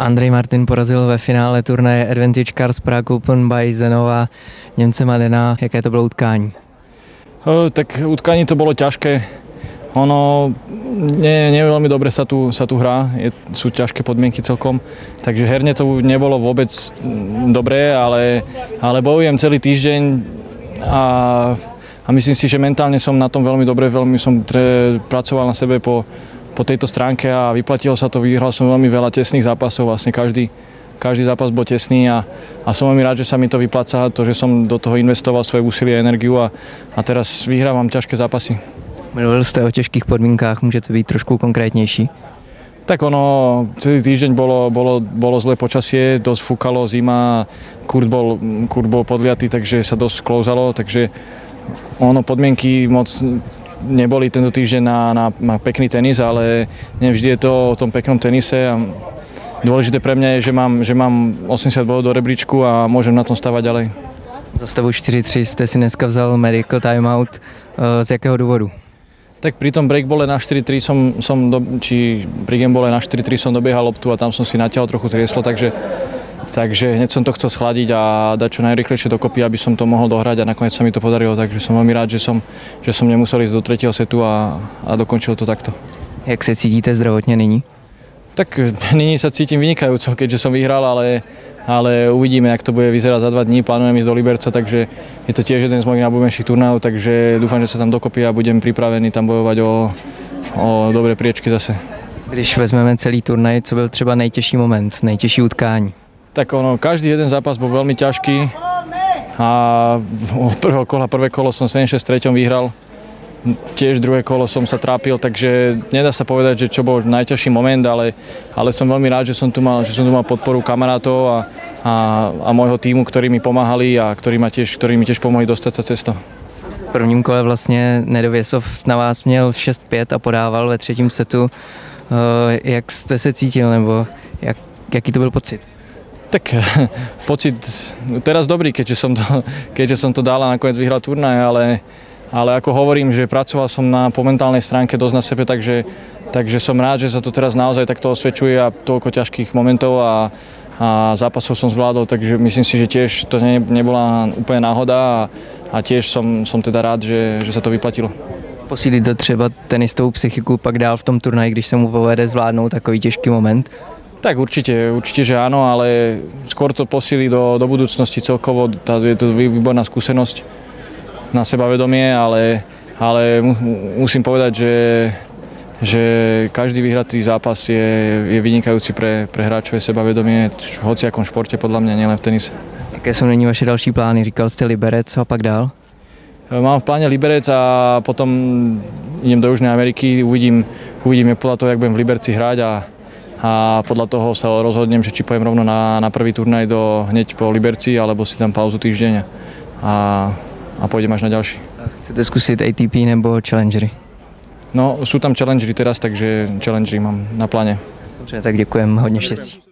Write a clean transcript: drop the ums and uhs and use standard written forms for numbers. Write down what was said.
Andrej Martin porazil ve finále turnaje Advantage Cars Prague Open by Zenova Němce Madena. Jaké to bylo utkání? Tak utkání to bolo ťažké. Ono nie veľmi dobre sa tu hrá, sú ťažké podmienky celkom, takže herne to nebolo vôbec dobré, ale bojujem celý týždeň a myslím si, že mentálne som na tom veľmi dobre, veľmi som pracoval na sebe po tejto stránke a vyplatilo sa to, vyhral som veľmi veľa tesných zápasov, vlastne každý zápas bol tesný a som veľmi rád, že sa mi to vypláca, to, že som do toho investoval svoje úsilie a energiu a teraz vyhrávam ťažké zápasy. Mluvil jste o těžkých podmínkách, můžete být trošku konkrétnější? Tak ono, celý týždeň bolo zlé počasie, dosť fúkalo, zima, kurt bol podliatý, takže sa dosť klouzalo, takže ono podmienky moc neboli tento týždeň na pekný tenis, ale nevždy je to o tom peknom tenise a dôležité pre mňa je, že mám 80 bodov do rebríčku a môžem na tom stavať ďalej. Za stavu 4-3 jste si dneska vzal medical timeout. Z jakého důvodu? Tak pri tom breakbole na 4-3 či pri gamebole na 4-3 som dobiehal loptu a tam som si natiaľ trochu trieslo, takže hneď som to chcel schladiť a dať čo najrýchlejšie dokopy, aby som to mohol dohrať a nakoniec sa mi to podarilo, takže som veľmi rád, že som nemusel ísť do 3. setu a dokončil to takto. Jak se cítíte zdravotně nyní? Tak nyní sa cítim vynikajúco, keďže som vyhral, ale uvidíme, jak to bude vyzerať za 2 dní. Plánujem ísť do Liberca, takže je to tiež jeden z mojich najobľúbenejších turnajov, takže dúfam, že sa tam dokopí a budem pripravený tam bojovať o dobré priečky zase. Když vezmeme celý turnaj, co byl třeba nejtěžší moment, nejtěžší utkání? Tak ono, každý jeden zápas bol veľmi ťažký a od prvého kola, prvé kolo som 7-6 vyhral. Tiež druhé kolo som sa trápil, takže nedá sa povedať, že čo bol najťažší moment, ale som veľmi rád, že som tu mal podporu kamarátov a môjho týmu, ktorí mi pomáhali a ktorí mi tiež pomohli dostať sa cez to. V prvním kole vlastně Nedověsov na vás měl 6-5 a podával ve 3. setu. Jak jste se cítil, nebo jaký to byl pocit? Tak pocit teraz dobrý, keďže som to dal a nakoniec vyhral turnaj, ale ako hovorím, že pracoval som po mentálnej stránke dosť na sebe, takže som rád, že sa to teraz naozaj takto osvedčuje a toľko ťažkých momentov a zápasov som zvládol, takže myslím si, že tiež to nebola úplne náhoda a tiež som teda rád, že sa to vyplatilo. Posílí to třeba tenistovou psychiku pak dál v tom turnaji, když se mu povede zvládnout takový těžký moment? Tak určite, že áno, ale skôr to posílí do budúcnosti celkovo, je to výborná skúsenosť na sebavedomie, ale musím povedať, že každý vyhratý zápas je vynikajúci pre hráčové sebavedomie v hociakom športe, podľa mňa, nielen v tenise. Jaké jsou nyní vaše další plány? Říkal jste Liberec a pak dál? Mám v pláne Liberec a potom idem do Južnej Ameriky, uvidím podľa toho, jak budem v Liberci hrať a podľa toho sa rozhodnem, že či pojem rovno na prvý turnaj hneď po Liberci, alebo si tam pauzu týždeň a pôjdem až na ďalší. Chcete zkusit ATP nebo Challengery? No, sú tam Challengery teraz, takže Challengery mám na pláne. Dobře, tak děkujem, hodně štěstí.